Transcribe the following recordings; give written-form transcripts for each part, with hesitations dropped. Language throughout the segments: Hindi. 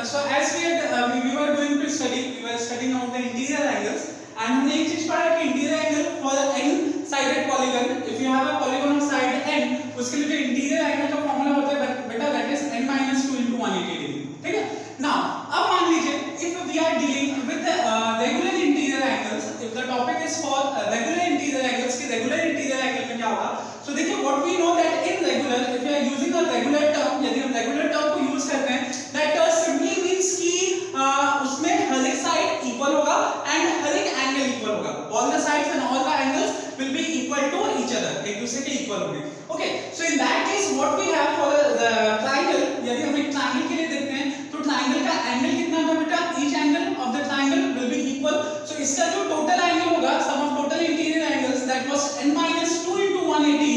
so as we were going to study, we were studying about the interior angles, and हमने एक चीज पढ़ा कि interior angle for n sided polygon, if you have a polygon of side n, उसके लिए जो interior angle का फॉर्मूला होता है बेटा that is n minus 2 into 180 degree, ठीक है। now अब मान लीजिए if we are dealing with the regular interior angles, if the topic is for regular interior angles कि regular interior angle में क्या होगा, so देखिए what we know that in regular, if you are using a regular term, यदि हम regular term को यूज करते हैं, that simply means कि उसमें हर एक साइड इक्वल होगा एंड हर एक एंगल इक्वल होगा, all the sides and all the angles will be equal to each other, एक दूसरे के इक्वल होंगे। okay, so in that case what we have for the triangle, यदि हम एक triangle के लिए देखते हैं तो triangle का एंगल कितना था बेटा, each angle of the triangle will be equal, so इसका जो total angle होगा, sum of total interior angles, that was n minus 2 into 180,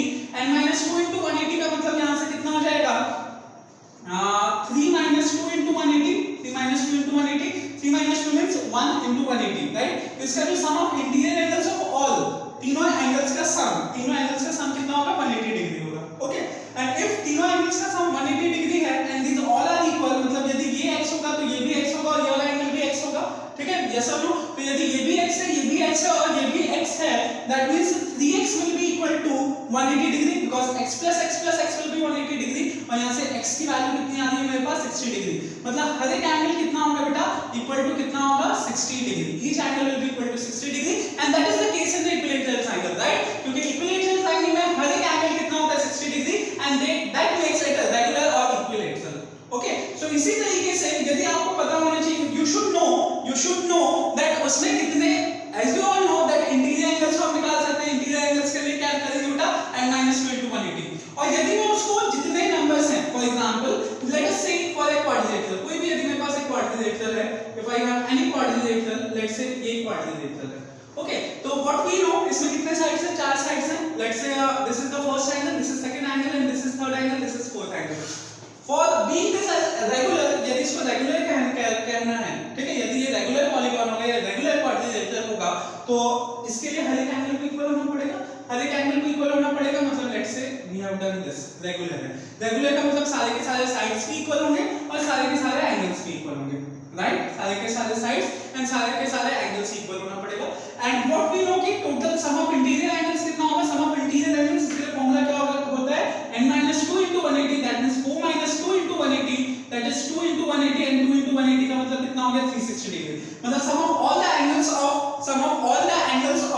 n minus 2 into 180 का मतलब यहाँ से कितना हो जाएगा 3 minus 2 into 180, 3 minus 2 into 180, 3 minus 2 means 1 into 180, right। इसका जो sum of interior angles of all, तीनों एंगल्स का सम कितना होगा 180 डिग्री होगा। ओके, एंड इफ तीनों एंगल्स का सम 180 डिग्री है and these all are equal, मतलब यदि ये x होगा तो ये भी x होगा और ये वाला एंगल भी x होगा, ठीक है, यस और नो। तो यदि ये भी x है, ये भी x है और ये भी x है, that means 3x will be equal to 180 degree, because x plus x will be 180 degree, और यहां से x की वैल्यू कितनी आ रही है मेरे पास 60 डिग्री, मतलब हर एक एंगल कितना होगा बेटा इक्वल टू कितना होगा 60 degree, each angle will be equal to 60 degree, and that is the case in the equilateral triangle, right, क्योंकि इक्विलैटरल ट्रायंगल में हर एक एंगल कितना होता है 60 degree, and that makes it a regular और इक्विलैटरल। ओके, सो इसी तरीके से यदि आपको पता होना चाहिए, you should know that उसमें कितने, as you all know that interior angles को हम निकाल सकते हैं, interior angles के लिए क्या करेंगे बेटा n minus 2 into 180, और यदि मैं उसको जितने नंबर्स हैं, for example let us say for a quadrilateral, कोई भी यदि मेरे पास एक quadrilateral है, if I have any quadrilateral, let's say ये quadrilateral है, ओके, तो what we know इसमें कितने साइड्स हैं, 4 साइड्स हैं, let's say this is the first angle, this is second angle and this is third angle, this is fourth angle। For being this regular, यदि इसको रेगुलर कहना है, ठीक है, यदि ये रेगुलर पॉलीगॉन होगा या रेगुलर क्वाड्रिलेटरल होगा, तो इसके लिए हर एक एंगल को इक्वल होना पड़ेगा, हर एक एंगल को इक्वल होना पड़ेगा, मतलब let's say we have done this, regular है, रेगुलर का मतलब सारे के सारे साइड्स भी इक्वल होंगे और सारे के सारे एंगल्स भी इक्वल होंगे, राइट, सारे के सारे साइड्स एंड सारे के सारे एंगल्स इक्वल होना पड़ेगा, एंड व्हाट वी नो कि total sum of interior angles कितना होगा, सम ऑफ इंटीरियर एंगल्स इसके लिए फार्मूला क्या होता है n minus 2 into 180, that means 4 minus 2 into 180, that is 2 into 180, and 2 into 180 का मतलब कितना हो गया 360 डिग्री, मतलब sum of all the angles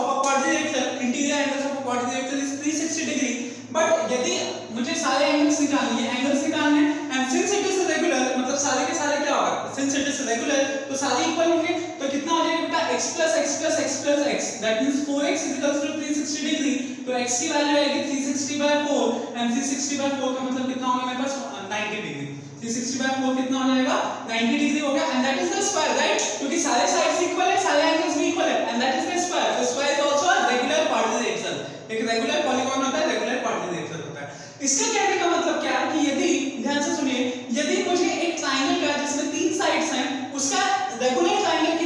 of a quadrilateral, interior angles of a quadrilateral is 360 degree, but यदि मुझे सारे एंगल्स निकालने हैं and since it is regular, मतलब सारे के सारे क्या होगा, since it is regular तो सारे इक्वल होंगे, तो कितना हो जाएगा बेटा x plus x plus x plus x, that means 4x is equal to 360 degree, तो x की वैल्यू आएगी 360 by 4, and 360 by 4 का मतलब कितना होगा मेरे पास 90 डिग्री, 360 by 4 कितना हो जाएगा 90 डिग्री हो गया, and that is the square, right, क्योंकि सारे साइड्स इक्वल है, सारे एंगल्स भी इक्वल है, and that is the square, the square is also a regular quadrilateral, एक रेगुलर पॉलीगॉन होता है, रेगुलर क्वाड्रिलेटरल होता है। इसका कहने का मतलब क्या है कि यदि ध्यान से सुनिए, यदि मुझे एक ट्रायंगल का जिसमें 3 साइड्स हैं, उसका रेगुलर ट्रायंगल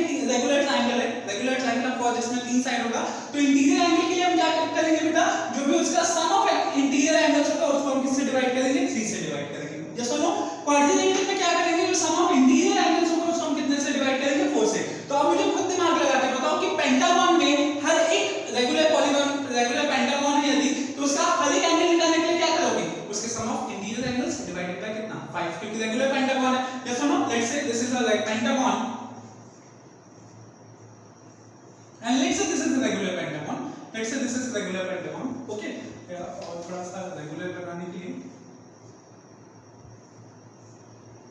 ऑफ जिसमें 3 साइड होगा, तो इंटीरियर एंगल के लिए हम क्या करेंगे बेटा, जो भी उसका सम ऑफ इंटीरियर एंगल्स होगा उसको हम किससे डिवाइड करेंगे, 3 से डिवाइड करेंगे, जैसे नो क्वाड्रिलेटरल में क्या करेंगे, जो सम ऑफ इंटीरियर एंगल्स होगा उसको हम कितने से डिवाइड करेंगे, 4 से। तो अब मुझे खुद दिमाग लगा के बताओ कि पेंटागन में हर एक रेगुलर पेंटागन है यदि, तो उसका हर एक एंगल निकालने के लिए क्या करोगे, उसके sum of interior angles divided by कितना 5, क्योंकि रेगुलर पेंटागन है, जैसे no let's say this is a pentagon and let's say this is a regular pentagon, okay, और थोड़ा सा रेगुलर बनाने के लिए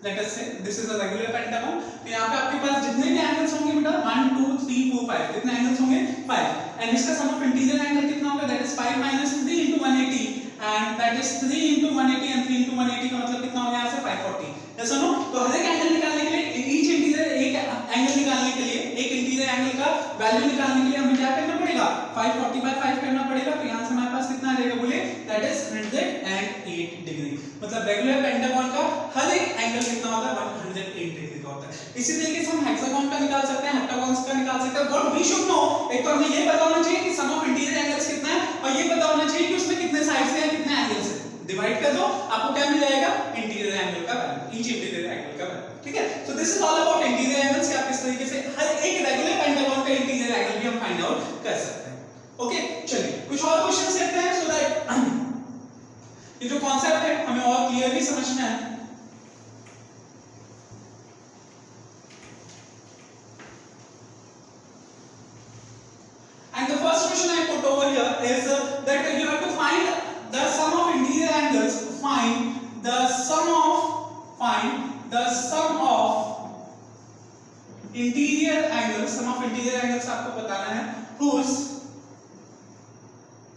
let us say this is a regular pentagon, तो यहाँ पे आपके पास जितने भी एंगल्स होंगे बेटा 1 2 3 4 5, कितने एंगल्स होंगे 5, एंड इसका सम ऑफ इंटीरियर एंगल कितना होगा, that is 5 minus 3 into 180, and that is 3 into 180, and 3 into 180 का मतलब कितना हो गया यहाँ से 540, ऐसा नो, तो हर एक एंगल निकालने के लिए ईच इंटीरियर एक एंगल निकालने के लिए, एक इंटीरियर एंगल का वैल्यू निकालने के लिए हमें क्या करना पड़ेगा, 540 by 5 करना पड़ेगा, तो यहाँ से हमारे पास कितना आ जाएगा बोले, that is 108 डिग्री, मतलब रेगुलर पेंटागन का हर एक एंगल कितना होता है 108 डिग्री का होता है। इसी तरीके से हम हेक्सागन का निकाल सकते हैं, हेप्टागन्स का निकाल सकते हैं, व्हाट वी शुड नो, एक तो हमें ये पता होना चाहिए कि सम ऑफ इंटीरियर एंगल्स कितना है, और ये पता होना चाहिए कि उसमें कितने साइड्स हैं, कितने एंगल्स हैं, डिवाइड कर दो, आपको क्या मिल जाएगा इंटीरियर एंगल का वैल्यू, ईच इंटीरियर एंगल का वैल्यू, ठीक है। So this this is all about interior angles कि आप किस तरीके से हर एक रेगुलर पेंटागन का इंटीरियर एंगल भी हम फाइंड आउट कर सकते हैं। ओके, चलिए कुछ और क्वेश्चंस लेते हैं सो दैट ये जो कॉन्सेप्ट है हमें और क्लियरली समझना है। And the first question I put over here is that you have to find the sum of interior angles. Find the sum of interior angles. Sum of interior angles आपको बताना है whose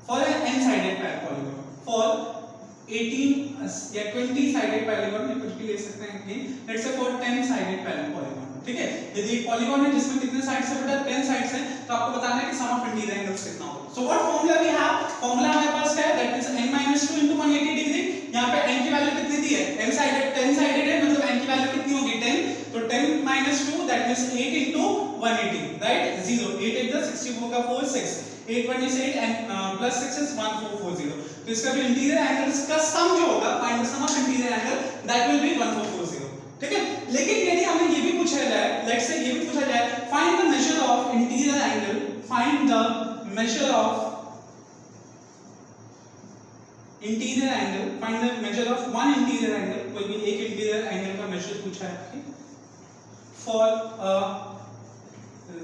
for an n-sided polygon. For 18 या 20-sided polygon में कुछ भी ले सकते हैं कि let's say for 10-sided polygon. ठीक है, यदि एक पॉलीगॉन है जिसमें कितने साइड्स है बेटा 10 साइड्स हैं, तो आपको बताना है कि सम ऑफ इंटीरियर एंगल्स कितना होगा। So what formula we have, formula हमारे पास है दैट इज n - 2 * 180 डिग्री। यहां पे n की वैल्यू कितनी दी है, n साइडेड 10 साइडेड है, मतलब n की वैल्यू कितनी होगी 10, तो 10 - 2 दैट मींस 8 * 180 राइट, 0 8 8 का 64 का 4 6 8 1 is 8 and plus 6 is 1440। तो इसका जो इंटीरियर एंगल्स का सम जो होगा, find the sum of interior angle, that will be 1440। ठीक है, लेकिन यदि हमें ये भी पूछा जाए, लेट्स से ये भी पूछा जाए find the measure of interior angle, find the measure of interior angle, find the measure of one interior angle, कोई भी एक इंटीरियर एंगल का मेजर पूछा है for a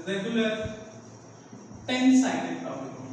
regular 10-sided polygon।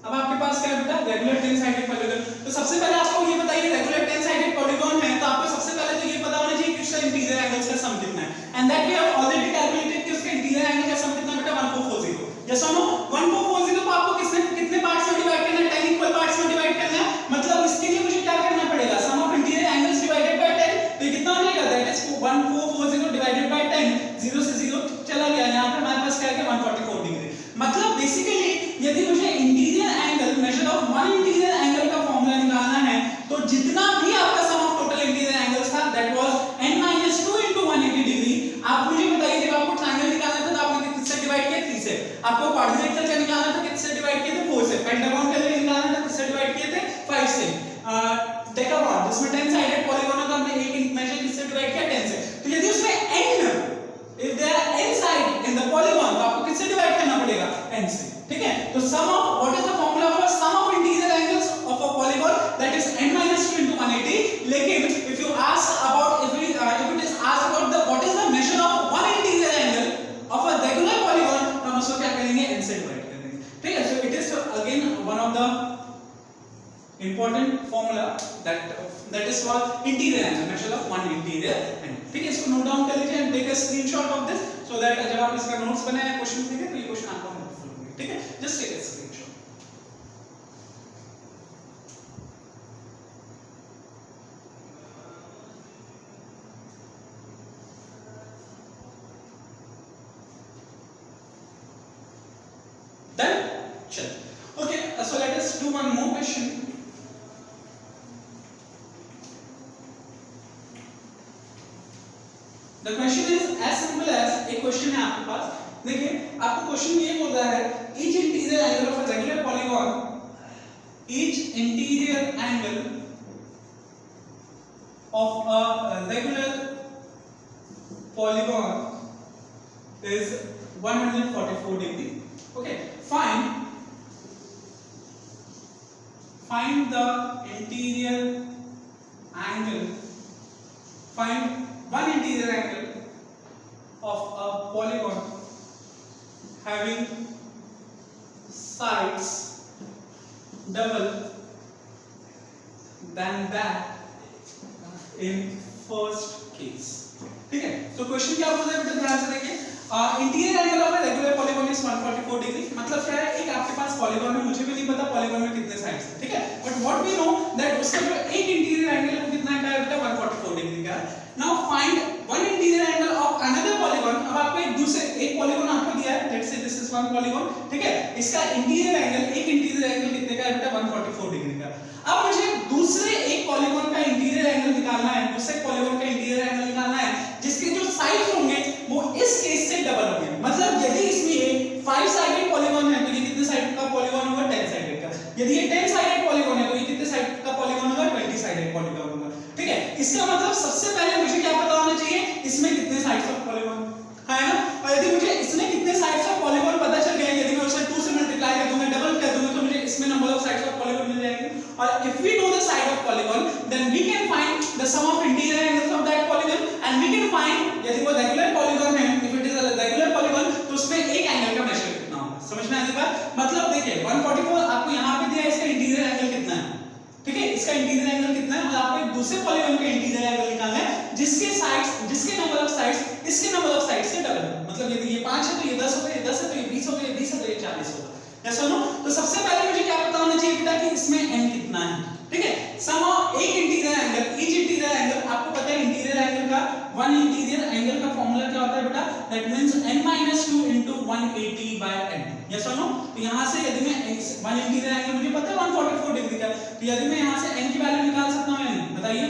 अब आपके पास क्या है बेटा, रेगुलर 10-sided polygon। तो सबसे पहले आपको ये बताइए रेगुलर 10-sided polygon है, तो आपको सबसे पहले तो ये पता होना चाहिए कि उसका इंटीरियर एंगल्स का सम कितना है, and that we have already calculated कि उसका इंटीरियर एंगल का सम कितना बेटा 1440। यस और नो, 1440 को आपको कितने पार्ट्स में डिवाइड करना है, 10 इक्वल पार्ट्स में डिवाइड करना है। मतलब इसके लिए मुझे क्या करना पड़ेगा, sum of interior angles divided by 10, तो ये कितना हो जाएगा, दैट इज 1440 डिवाइडेड बाय 10, 0 से 0 चला गया, यहां पे हमारे पास क्या है 144 डिग्री। मतलब बेसिकली यदि मुझे interior angle, measure of one interior angle का फार्मूला निकालना है, तो जितना भी आपका सम ऑफ टोटल इंटीरियर एंगल्स था दैट वाज n - 2 * 180 डिग्री। आप मुझे बताइए जब आपको ट्रायंगल निकालना था तो आपने किससे डिवाइड किया, 3 से। आपको क्वाड्रिलेटरल का निकालना था किससे डिवाइड किए थे, 4 से। पेंटागन का निकालना था किससे डिवाइड किए थे, 5 से। डेकागन जिसमें 10 साइडेड पॉलीगॉन होता हमने एक मेजर किससे डिवाइड किया, 10 से। तो यदि उसमें n, if there are n side in the polygon, तो आपको किससे डिवाइड करना पड़ेगा, n से। ठीक है, तो sum of what is the formula for sum of interior angles of a polygon, that is n - 2 * 180। लेकिन if you ask about if it is asked about the what is the measure of one interior angle of a regular polygon, तो हम उसको क्या करेंगे, n से डिवाइड कर देंगे। ठीक है, so it is again one of the important formula that is called interior angle, measure of one interior angle। ठीक है, इसको नोट डाउन कर लीजिए and take a screenshot of this so that जब आप इसका नोट्स बनाए क्वेश्चन देखें तो ये क्वेश्चन आपको हेल्पफुल होंगे। ठीक है, just take a screenshot. Done? Chalo. Okay, so let us do one more question. The question is as simple as, एक क्वेश्चन है आपके पास, देखिए आपको क्वेश्चन ये बोल रहा है each interior angle of a regular polygon, each interior angle of a regular polygon is 144 degree। Okay, find the interior angle, find one interior angle of a polygon having sides double than that in first case। ठीक है, तो क्वेश्चन क्या बोल रहा है बेटा, ध्यान से देखिए। Interior angle of a regular polygon is 144 degree. मतलब क्या है, एक आपके पास पॉलीगॉन है, मुझे भी नहीं पता पॉलीगॉन में कितने साइड्स हैं, ठीक है, but what we know that उसका जो एक इंटीरियर एंगल है वो कितना है बेटा, 144 डिग्री का। Now find one interior angle of another polygon. अब आपको एक पॉलीगॉन आपको दिया है, let's say this is one polygon, ठीक है, इसका इंटीरियर एंगल, एक इंटीरियर एंगल कितने का है बेटा, 144 डिग्री का। अब मुझे दूसरे एक पॉलीगॉन का इंटीरियर एंगल निकालना है, दूसरे पॉलीगॉन का इंटीरियर एंगल निकालना है जिसके जो साइड्स होंगे वो इस केस से डबल होंगे। मतलब यदि इसमें 5 साइडेड पॉलीगॉन है तो ये कितने साइड का पॉलीगॉन होगा, 10 साइडेड का। यदि ये 10 साइडेड पॉलीगॉन है तो ये कितने साइड का पॉलीगॉन होगा, 20 साइडेड पॉलीगॉन होगा। ठीक है, इसका मतलब सबसे पहले मुझे क्या पता होना चाहिए, इसमें साइड्स ऑफ पॉलीगॉन, है ना। और यदि मुझे इसमें कितने साइड्स ऑफ पॉलीगॉन पता चल गए, यदि मैं उसे 2 से मल्टीप्लाई कर दूंगा, डबल कर दूंगा, तो मुझे इसमें number of sides of polygon मिल जाएंगे। और if we know the side of polygon then we can find the sum of interior angles of that polygon and we can find यदि वो रेगुलर पॉलीगॉन है, if it is a regular polygon, तो उसमें एक एंगल का मेजर कितना होगा। समझ में आ रही बात? मतलब देखिए 144 आपको यहां पे दिया है, इसका इंटीरियर एंगल कितना है, ठीक है, इसका इंटीरियर एंगल कितना है, और आपको एक दूसरे पॉलीगॉन का इंटीरियर एंगल निकालना है जिसके साइड्स, जिसके नंबर ऑफ साइड्स इसके नंबर ऑफ साइड्स से डबल है। मतलब यदि ये 5 है तो ये 10 हो गया, ये 10 है तो ये 20 हो गया, ये 20 है तो ये 40 होगा। ऐसा नो, तो सबसे पहले मुझे क्या पता होना चाहिए बेटा कि इसमें n कितना है, ठीक है। सम ऑफ एक interior angle, each interior angle, आपको पता है इंटीरियर एंगल का, वन इंटीरियर एंगल का फार्मूला क्या होता है बेटा, that means n-2 into 180 by n। Yes और नो, तो यहां से यदि मैं वन इंटीरियर एंगल मुझे पता है 144 डिग्री का, तो यदि मैं यहां से n की वैल्यू निकाल सकता हूं, n बताइए,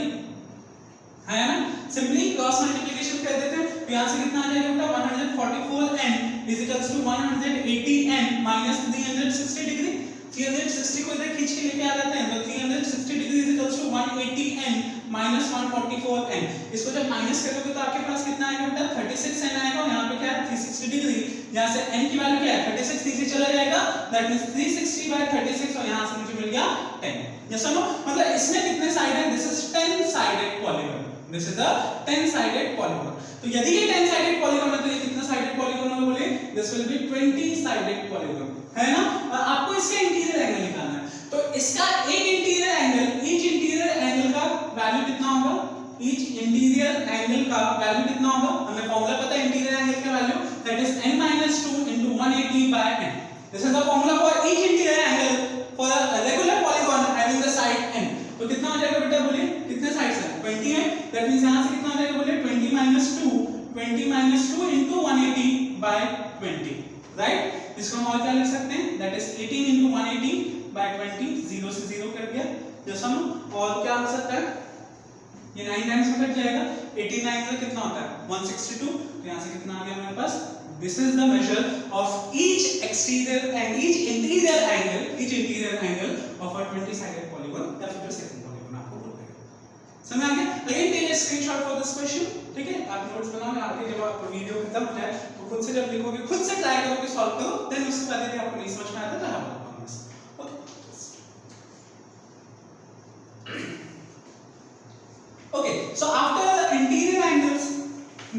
है ना, सिंपली क्रॉस मल्टीप्लिकेशन कर देते हैं, तो यहां से कितना आ जाएगा बेटा 144n is equals to 180n minus 360 degree. 360 को इधर खींच के लेके आ जाते हैं, तो 360 degree is equals to 180n minus 144n। इसको जब माइनस करोगे तो आपके पास कितना आएगा बेटा 36n आएगा, और यहां पे क्या है 360 डिग्री, यहां से n की वैल्यू क्या है 36, नीचे चला जाएगा, दैट मींस 360 by 36, और यहां से मुझे मिल गया 10। यस और नो, मतलब इसमें कितने साइड है, this is 10 sided polygon, this is a 10 sided polygon. तो यदि ये 10 साइडेड पॉलीगॉन है तो ये कितना साइडेड पॉलीगॉन होगा बोले, this will be 20 sided polygon, है ना। और आपको इसका इंटीरियर एंगल निकालना है, तो इसका एक interior angle, each interior angle का वैल्यू कितना होगा, ईच इंटीरियर एंगल का वैल्यू कितना होगा, हमें फार्मूला पता है इंटीरियर एंगल का value, that is n-2 into 180 by n। This is the formula for each interior angle for a regular polygon having the side n। तो कितना हो जाएगा बेटा बोलिए, कितने साइड्स हैं 20 है, दैट मींस यहां से कितना हो जाएगा बोलिए 20 - 2 into 180 by 20, राइट। इसको हम और क्या लिख सकते हैं, दैट इज 18 into 180 by 20, 0 से 0 कर दिया, जैसा नो, और क्या हो सकता है, ये 9 टाइम्स में कट जाएगा, 89 का कितना होता है 162, तो यहां से कितना आ गया हमारे पास, this is the measure of each exterior and each interior angle of a 20 sided polygon, या फिर जो सेकंड पॉलीगॉन आपको बोलते हैं। समझ आ गया? Again take a screenshot for this question, ठीक है, आप नोट्स बनाओ, आगे जब आप वीडियो खत्म हो जाए तो खुद से जब लिखोगे, खुद से ट्राई करोगे, सॉल्व करो, देन उसके बाद यदि आपको नहीं समझ में आता तो आप okay. So after interior angles,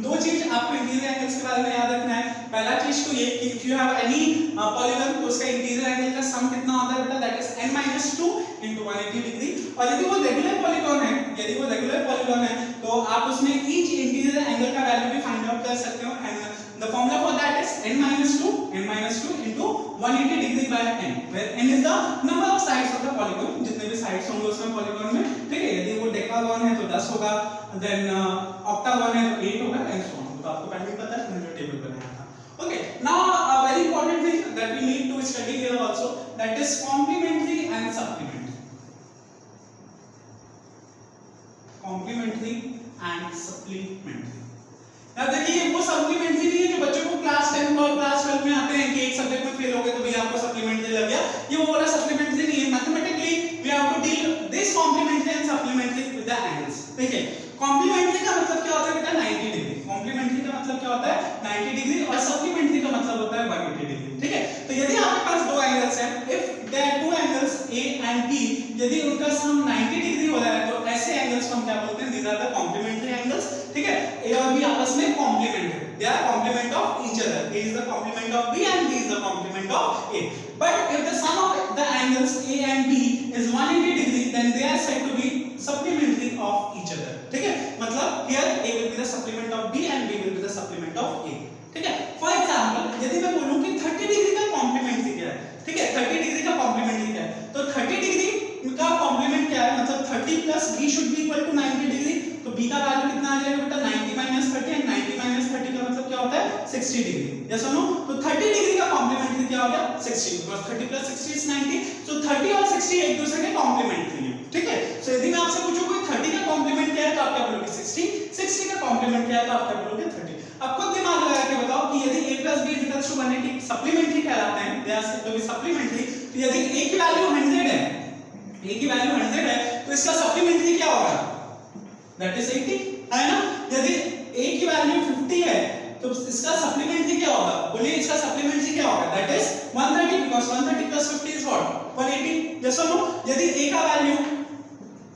दो चीज आपको इंटीरियर एंगल्स के बारे में याद रखना है। पहला चीज तो ये कि if you have any polygon तो उसका इंटीरियर एंगल का सम कितना होता है बेटा, that is n-2 into 180 degree. और यदि वो रेगुलर पॉलीगॉन है, यदि वो रेगुलर पॉलीगॉन है तो आप उसमें ईच इंटीरियर एंगल का वैल्यू भी फाइंड आउट कर सकते हो, and the formula for that is n-2 into 180 degree by n, where n is the number of sides of the polygon, जितने भी साइड्स होंगे उसमें पॉलीगॉन में, ठीक है। यदि वो डेकागॉन है तो 10 होगा, देन ऑक्टागॉन है तो 8 होगा, एंड सो ऑन। तो आपको पहले ही पता है, मैंने जो टेबल बनाया था। Okay, now a very important thing that we need to study here also, that is complementary and supplementary. Complementary and supplementary, अब देखिए वो सप्लीमेंट्री नहीं है जो बच्चों को क्लास 10 और क्लास 12 में आते हैं कि एक सब्जेक्ट में फेल हो गए तो भैया आपको सप्लीमेंट्री लग गया, ये वो वाला सप्लीमेंट्री नहीं है। Mathematically we have to deal this complementary and supplementary with the angles. देखिए कॉम्प्लीमेंट्री का मतलब क्या होता है बेटा 90 डिग्री, कॉम्प्लीमेंट्री का मतलब क्या होता है 90 डिग्री, और सप्लीमेंट्री का मतलब होता है 180 डिग्री, ठीक है। तो यदि आपके पास दो एंगल्स हैं, if there are two angles A and B, यदि उनका सम 90 डिग्री हो रहा है तो ऐसे एंगल्स को हम क्या बोलते हैं, these are the complementary angles, ठीक है। A और B आपस में कॉम्प्लीमेंट है, they are complement of each other, A is the complement of B and B is the complement of A, but if the sum of the angles A and B is 180 degree then they are said to be supplementary of each other, ठीक है। मतलब here A will be the supplement of B and B will be the supplement of A, ठीक है। फॉर एग्जांपल यदि मैं बोलूं कि 30 डिग्री का कॉम्प्लीमेंट्री क्या है, ठीक है, 30 डिग्री का कॉम्प्लीमेंट्री क्या है, तो 30 डिग्री का कॉम्प्लीमेंट क्या है, मतलब 30 plus B should be equal to 90 degree, तो B का वैल्यू कितना आ जाएगा बेटा 90 - 30, एंड 90 - 30 का मतलब क्या होता है 60 डिग्री, यस और नो। तो 30 डिग्री का कॉम्प्लीमेंट्री क्या हो गया 60, बिकॉज़ 30 plus 60 is 90, so 30 और 60 एक दूसरे के कॉम्प्लीमेंट्री हैं, ठीक है। सो यदि मैं आपसे पूछूं कोई 30 का कॉम्प्लीमेंट क्या है तो आप क्या बोलोगे 60, 60 का कॉम्प्लीमेंट क्या है तो आप क्या बोलोगे 30। अब खुद दिमाग लगा के बताओ कि यदि A plus B equals to 180 supplementary कहलाते हैं, they are said to be supplementary, तो यदि A की वैल्यू 100 है, A की वैल्यू 100 है तो इसका सप्लीमेंट्री क्या होगा, दैट इज 80, है ना। यदि A की वैल्यू 50 50 है तो इसका सप्लीमेंट्री क्या होगा? बोलिए इसका सप्लीमेंट्री क्या होगा? That is 130 because 130 plus 50 is what 180। Yes और नो? यदि a का वैल्यू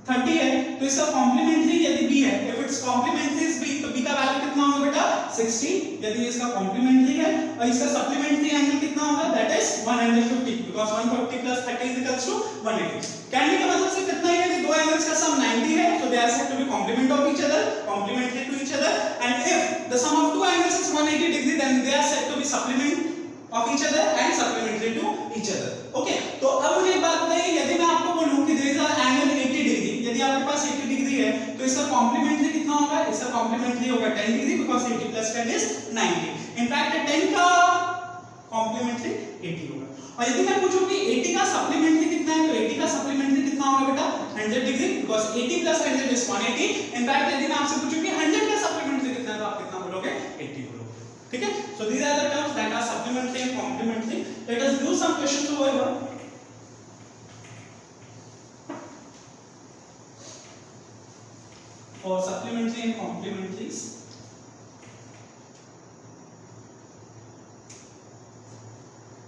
30 है तो इसका कॉम्प्लीमेंट्री यदि b है, if its complementary is b तो b का वैल्यू कितना होगा बेटा 60 यदि इसका कॉम्प्लीमेंट्री है, और इसका सप्लीमेंट्री एंगल कितना होगा? That is 150 because 150 plus 30 is equals to 180। कहने का मतलब सिर्फ इतना ही है कि दो एंगल्स का सम 90 है, so they are said to be complement of each other, complementary to each other, and if the sum of two angles is 180 degree then they are said to be supplement of each other and supplementary to each other. Okay, तो अब मुझे एक बात बताइए, यदि मैं आपको बोलूं कि there is an angle 80 degree, यदि आपके पास 80 डिग्री है तो इसका कॉम्प्लीमेंट्री कितना होगा? इसका कॉम्प्लीमेंट्री होगा 10 degree because 80 plus 10 is 90। In fact 10 का कॉम्प्लीमेंट्री 80 होगा। और यदि मैं पूछूं कि 80 का सप्लीमेंट्री कितना है तो 80 का सप्लीमेंट्री कितना होगा बेटा 100 degree because 80 plus 100 is 180। In fact यदि मैं आपसे पूछूं कि 100 का सप्लीमेंट्री कितना है तो आप कितना बोलोगे? 80 बोलोगे। ठीक है, so these are the terms that are supplementary and complementary. Let us do some questions over here. For supplementary and complementaries,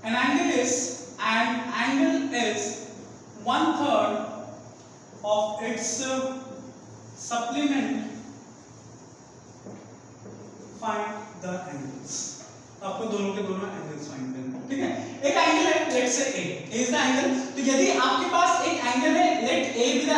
an angle is 1/3 of its supplement. Find the angles. आपको दोनों के दोनों एंगल्स फाइंड करने हैं। ठीक है, एक एंगल है लेट से a इज द एंगल, तो यदि आपके पास एक एंगल है let a with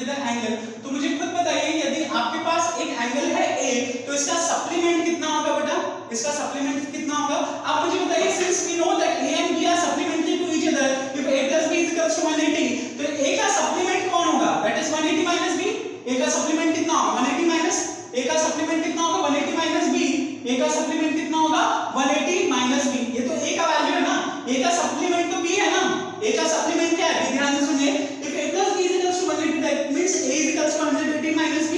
the angle, तो मुझे खुद बताइए यदि आपके पास एक एंगल है a तो इसका सप्लीमेंट कितना होगा बेटा? इसका सप्लीमेंट कितना होगा आप मुझे बताइए। Since we know that a and b are supplementary to each other, if a plus b is equals to 180 तो a का सप्लीमेंट कौन होगा? That is 180 minus b। a का सप्लीमेंट कितना होगा? 180 minus a का सप्लीमेंट कितना होगा? 180 minus b। a का सप्लीमेंट कितना होगा? 180 minus b। ये तो a का वैल्यू है ना, a का सप्लीमेंट तो b है ना, a का सप्लीमेंट क्या है? b ध्यान से सुनिए, if a plus b is equals to 180 that means a is equals to 180 minus b।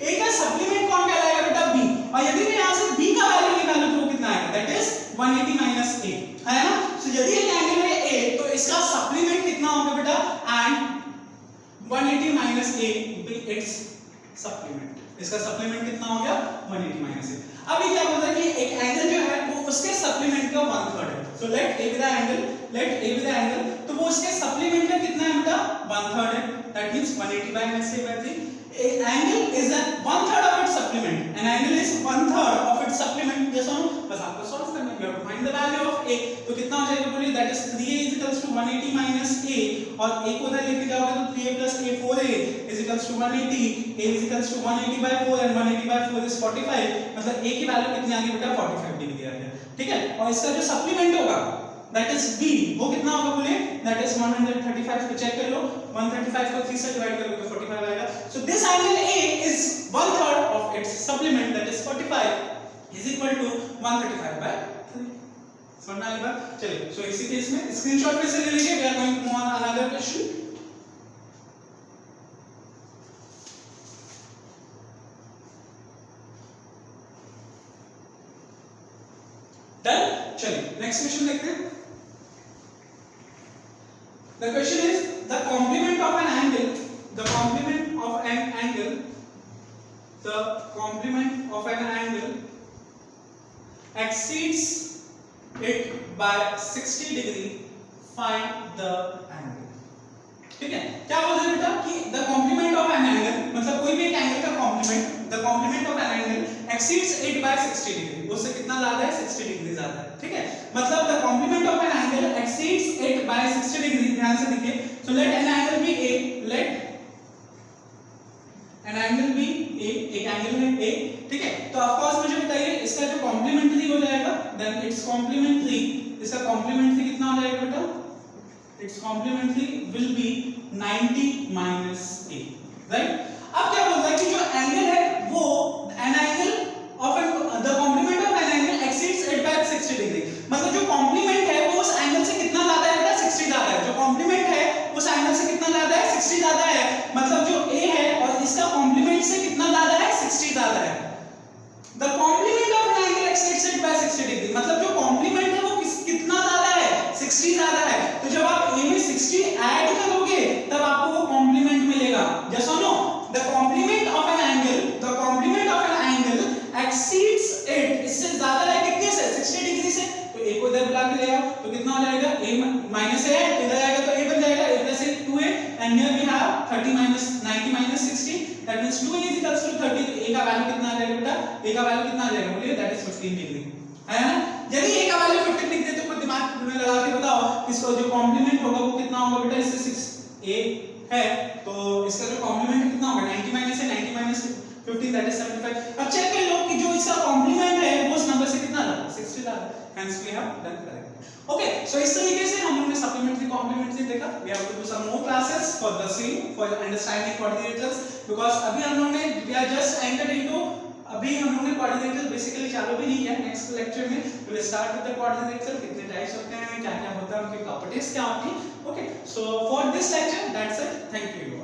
a का सप्लीमेंट कौन कहलाएगा बेटा? b। और यदि मैं यहां से b का वैल्यू निकालूं तो वो कितना आएगा? दैट इज 180 minus a, है ना। सो यदि एक एंगल है a तो इसका सप्लीमेंट कितना होगा बेटा? And 180 minus a will be its supplement। इसका सप्लीमेंट कितना हो गया? 180 minus a। अब ये क्या बोलता है कि एक एंगल जो है वो उसके सप्लीमेंट का 1/3 है। So let a with the angle, तो वो उसके सप्लीमेंट का कितना है बेटा? 1/3 है। That means 180 minus a by 3। An angle is 1/3 of its supplement। An angle is 1/3 of its supplement। जैसा बस आपको सॉल्व करना है, you have to find the value of a। तो कितना हो जाएगा बोलिए? That is 3a is equals to 180 minus a, और a को उधर लेके जाओगे तो 3a plus a 4a is equals to 180। a is equals to 180 by 4 and 180 by 4 is 45। मतलब a की वैल्यू कितनी आ गई बेटा? 45 डिग्री आ गया। ठीक है, और इसका जो सप्लीमेंट होगा दैट इज b, वो कितना होगा बोलिए? दैट इज 135 पे चेक कर लो, 135 को 3 से डिवाइड करोगे तो 45 आएगा। So this angle a is 1/3 of its supplement that is 45 is equal to 135 by 3। समझ में आई बात? चलिए, सो इसी केस में स्क्रीनशॉट पे से ले लीजिए। We are going to move on another question. Done, चलिए नेक्स्ट क्वेश्चन देखते हैं। The question is the complement of an angle, the complement of an angle, the complement of an angle exceeds it by 60 degree, find the angle। ठीक है, क्या बोल रहे हैं बेटा कि the complement of an angle मतलब कोई भी एक एंगल का complement, the complement of an angle exceeds it by 60 degree, उससे कितना ज्यादा है? 60 डिग्री ज्यादा है। ठीक है, मतलब the complement of an angle exceeds it by 60 degree। ध्यान से देखिए, so let an angle be a, let an angle be a, एक एंगल है a। ठीक है, तो ऑफ कोर्स मुझे बताइए इसका जो कॉम्प्लीमेंट्री हो जाएगा देन इट्स कॉम्प्लीमेंट्री, इसका कॉम्प्लीमेंट्री कितना हो जाएगा बेटा? Its complementary will be 90 minus a, right. अब क्या बोलता है कि जो एंगल है वो an angle of the complement of an angle exceeds it by 60 degree, मतलब जो कॉम्प्लीमेंट है वो उस एंगल से कितना ज्यादा है बेटा? 60 ज्यादा है। जो कॉम्प्लीमेंट है उस एंगल से कितना ज्यादा है? 60 ज्यादा है। मतलब जो a है और इसका कॉम्प्लीमेंट से कितना ज्यादा है? 60 ज्यादा है। The complement of an angle exceeds it by 60 degree, मतलब जो कॉम्प्लीमेंट है वो कितना ज्यादा है? 60 ज्यादा है। तो जब आप a में 60 ऐड करोगे तब आपको वो कॉम्प्लीमेंट मिलेगा। जैसा नो a इधर आएगा तो a बन जाएगा a plus a 2a and here we have 30 minus 90 minus 60 that means 2a is equals to 30 तो a का वैल्यू कितना आ जाएगा बेटा a का वैल्यू कितना आ जाएगा बोलिए that is 15 डिग्री है ना। यदि a का वैल्यू 15 डिग्री तो कोई दिमाग में लगा के बताओ इसका जो कॉम्प्लीमेंट होगा वो कितना होगा बेटा इससे 6a है तो इसका जो कॉम्प्लीमेंट कितना होगा 90 माइनस है 90 माइनस 15 दैट इज 75। अब चेक कर लो कि जो इसका कॉम्प्लीमेंट है वो उस नंबर से कितना ज्यादा 60 ज्यादा hence we have done correct. Okay so इस तरीके से हम लोगों ने सप्लीमेंट्री कॉम्प्लीमेंट्री देखा। We have to do some more classes for the same for understanding coordinators because अभी हम लोगों ने we are just entered into अभी हम लोगों ने कोऑर्डिनेटर बेसिकली चालू भी नहीं किया। नेक्स्ट लेक्चर में we will start with the coordinator कितने टाइप्स होते हैं क्या क्या होता है उनकी प्रॉपर्टीज क्या होती है। Okay so for this lecture that's it thank you.